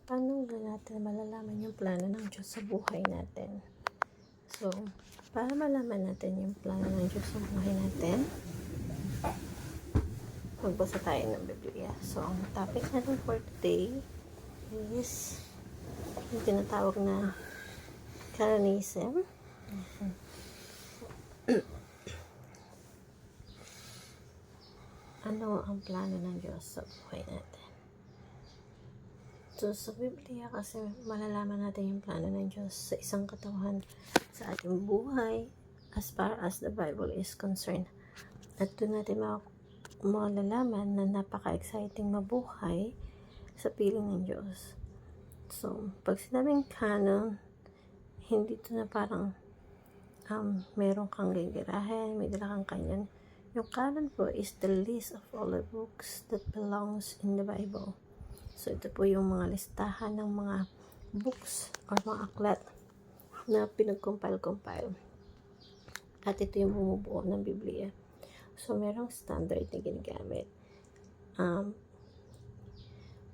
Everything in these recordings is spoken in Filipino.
paano ba natin malalaman yung plano ng Diyos sa buhay natin? So, para malaman natin yung plano ng Diyos sa buhay natin, magbasa tayo ng Biblia. So, ang topic natin for today is yung tinatawag na Canonism. Ano ang plano ng Diyos sa buhay natin? So, sa Biblia kasi malalaman natin yung plano ng Diyos sa isang katawan sa ating buhay as far as the Bible is concerned. At doon natin malalaman na napaka-exciting mabuhay sa piling ng Diyos. So, pag sinabing canon, hindi ito na parang meron kang gagirahin, may dala kang kanyan. Yung canon po is the list of all the books that belongs in the Bible. So, ito po yung mga listahan ng mga books or mga aklat na pinag-compile. At ito yung bumubuo ng Biblia. So, merong standard na ginagamit.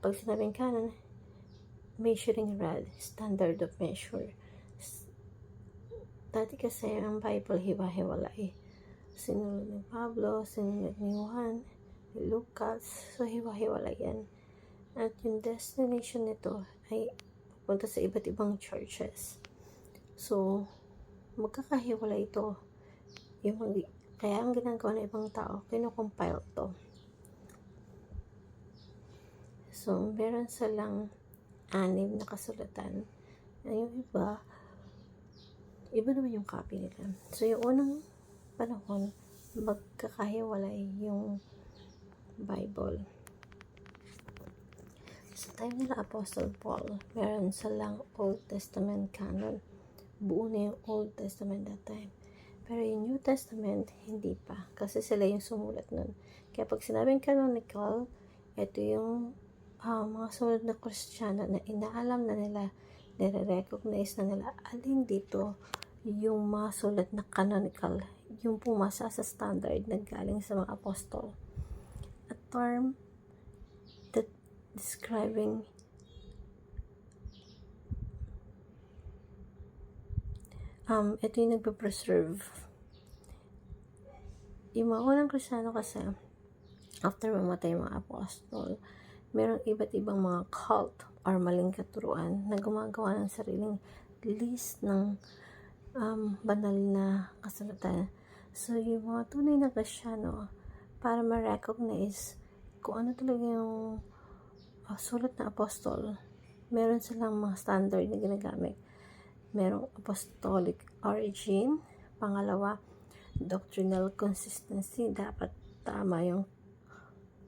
Pag sinabing canon, measuring rod, standard of measure. Dati kasi ang Bible hiwa-hiwalay. Sinunod ni Pablo, sinunod ni Juan, ni Lucas. So, hiwa-hiwalay yan. At yung destination nito ay pupunta sa iba't ibang churches. So, magkakahiwala ito. Kaya ang ginagawa ng ibang tao, kinukompile to. So, meron silang 6 na kasulatan. Yung iba naman yung copy nila. So, yung unang panahon, magkakahiwalay yung Bible. Sa time nila Apostle Paul, meron silang Old Testament canon. Buo na yung Old Testament that time. Pero yung New Testament, hindi pa. Kasi sila yung sumulat nun. Kaya pag sinabing canonical, ito yung mga sumunod na Kristiyano na inaalam na nila, nire-recognize na nila, alin dito yung mga sulat na canonical, yung pumasa sa standard na galing sa mga apostol. A term that describing ito yung nagpa-preserve. Yung mga unang Kristiyano kasi after mamatay yung mga apostol, merong iba't ibang mga cult or maling katuruan na gumagawa ng sariling list ng banal na kasulatan. So yung mga tunay na Kristiyano, para ma-recognize kung ano talaga yung sulat na apostol, meron silang mga standard na ginagamit. Merong apostolic origin. Pangalawa, doctrinal consistency. Dapat tama yung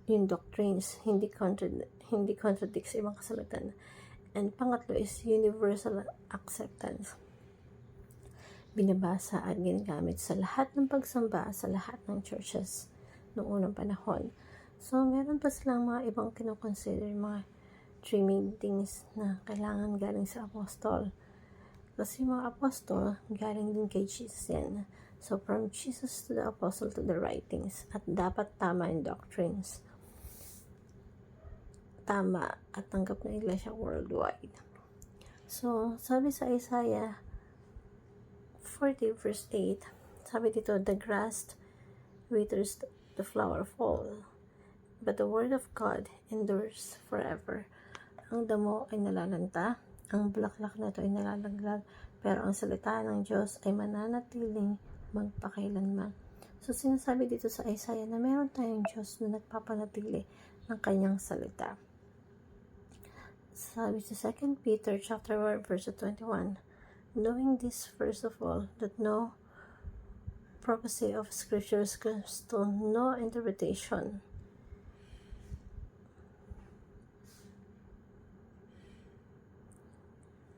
doctrines, hindi contradict sa ibang kasulatan. And pangatlo is universal acceptance. Binabasa at ginagamit sa lahat ng pagsamba, sa lahat ng churches noong unang panahon. So, meron pa silang mga ibang kinoconsider, mga 3 main things na kailangan galing sa apostol. Kasi mga apostol, galing din kay Jesus yan. So, from Jesus to the apostle to the writings. At dapat tama yung doctrines. Tama at tanggap na iglesia worldwide. So, sabi sa Isaiah 40 verse 8, sabi dito, the grass withers, the flower fall, but the word of God endures forever. Ang damo ay nalalanta, ang bulaklak na ito ay nalalaglag, pero ang salita ng Diyos ay mananatiling magpakailanman. So, sinasabi dito sa Isaiah na meron tayong Diyos na nagpapanatili ng kanyang salita. Sabi sa 2 Peter chapter 1 verse 21, knowing this first of all, that no prophecy of scriptures comes to no interpretation.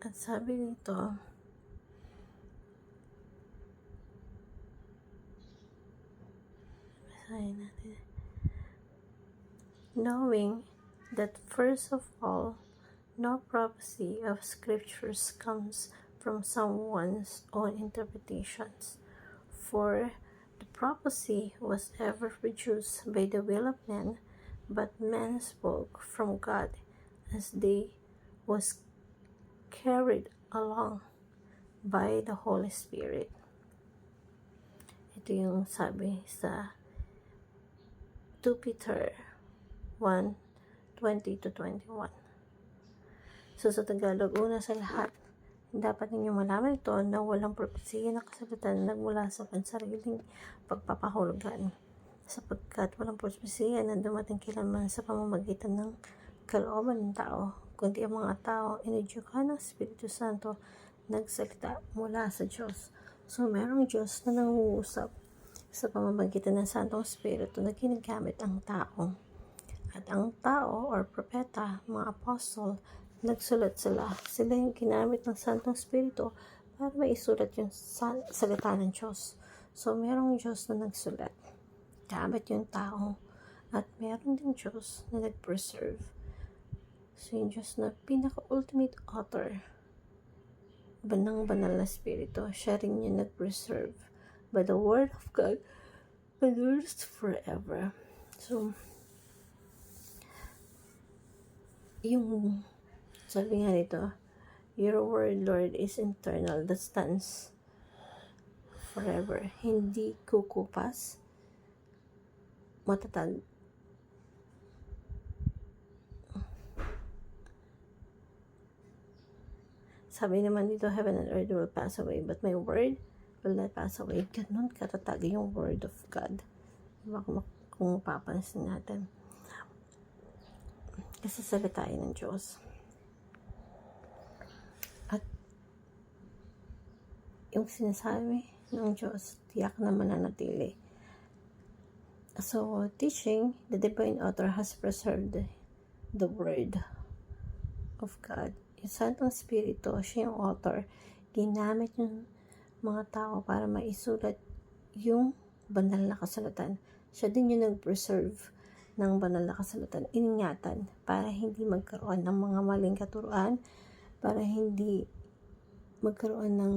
At sabi dito, knowing that first of all, no prophecy of scriptures comes from someone's own interpretations, for the prophecy was ever produced by the will of men, but men spoke from God as they was carried along by the Holy Spirit. Ito yung sabi sa 2 Peter 1:20-21. So sa Tagalog, una sa lahat, dapat ninyong malaman ito na walang propesiya na kasagutan nagmula sa pansariling pagpapahulugan, sapagkat walang propesiya na dumating kailanman sa pamamagitan ng kalooban ng tao, kundi ang mga tao inudyukan ng Espiritu Santo nagsalita mula sa Diyos. So merong Diyos na nanguusap sa pamamagitan ng Santong Espiritu na ginagamit ang tao. At ang tao or propeta, mga apostol, nagsulat sila. Sila yung ginamit ng Santong Espiritu para maisulat yung salita ng Diyos. So merong Diyos na nagsulat gamit yung tao, at meron din Diyos na nag-preserve. So yung Diyos na pinaka-ultimate author ng banal na Espiritu, siya rin yung nag-preserve by the Word of God endures forever. So yung sabi nga nito, your word, Lord, is eternal, that stands forever. Hindi kukupas, matatag. Sabi naman dito, heaven and earth will pass away, but my word will not pass away. Ganun katatag yung word of God. Diba, kung mapapansin natin. Kasi salita ng Diyos. At yung sinasabi ng Diyos, tiyak na mananatili. So, teaching, the divine author has preserved the word of God. Yung Santong Espiritu, siya yung author. Ginamit yung mga tao para maisulat yung banal na kasulatan. Siya din yung nag-preserve ng banal na kasulatan. Iningatan para hindi magkaroon ng mga maling katuruan, para hindi magkaroon ng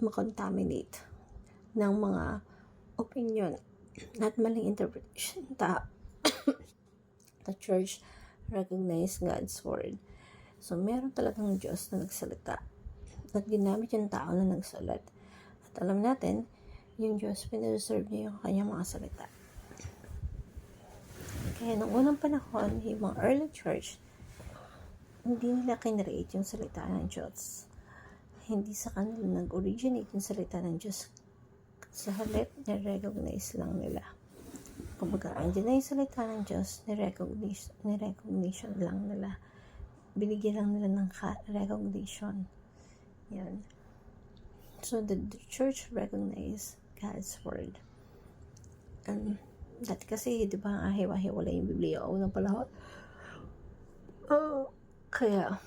makontaminate ng mga opinion at maling interpretation. The church recognize God's word. So meron talagang Diyos na nagsalita at ginamit yung tao na nagsulat. At alam natin, yung Diyos, pinreserve niya yung kanyang mga salita. Kaya nung unang panahon, yung mga early church, hindi nila kinreate yung salita ng Diyos. Hindi sa kanila nag-originate yung salita ng Diyos. Sa halip, nirecognize lang nila. Kumbaga, andyan na yung salita ng Diyos, nirecognition lang nila. Binigyan lang nila ng recognition. Yan. So, the church recognized God's word. And dati kasi, di ba, hiwa-hiwala yung Biblia o unang panahon. Kaya,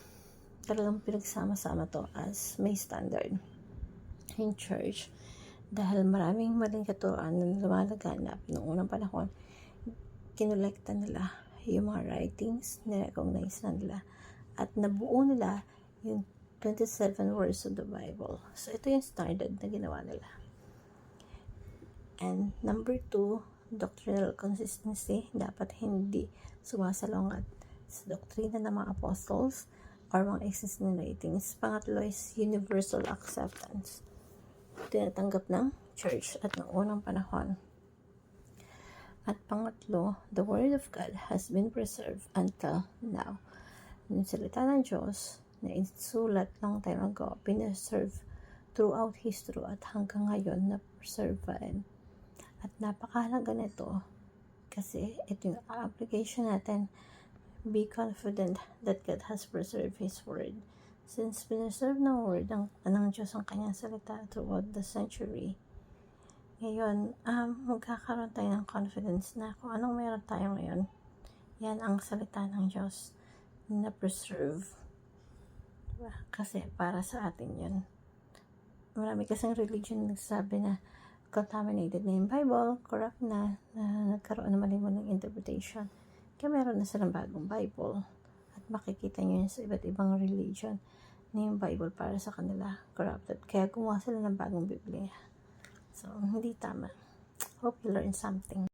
talagang pinagsama-sama to as may standard in church. Dahil maraming maling katuruan na lumalaganap noong unang panahon, kinolekta nila yung mga writings, nirecognize na nila, at nabuo nila yung 27 words of the Bible. So, ito yung standard na ginawa nila. And number 2, doctrinal consistency. Dapat hindi sumasalungat sa doktrina ng mga apostles or mga existing writings. Pangatlo is universal acceptance. Tinatanggap ng church at ng unang panahon. At pangatlo, the Word of God has been preserved until now. Yung salita ng Diyos na insulat long time ago, pineserve throughout history at hanggang ngayon na preserve pa rin. At napakahalaga nito kasi ito yung application natin. Be confident that God has preserved His Word. Since pineserve ng Word ng Diyos ang kanyang salita throughout the century, ngayon, magkakaroon tayo ng confidence na kung anong meron tayo ngayon, yan ang salita ng Diyos na preserve. Diba? Kasi para sa atin yun. Marami kasing religion nagsasabi na contaminated na yung Bible, corrupt na nagkaroon na maling interpretation. Kaya meron na silang bagong Bible. At makikita nyo yun sa iba't ibang religion na yung Bible para sa kanila corrupted. Kaya gumawa sila ng bagong Biblia. So, hindi tama. Hope you learned something.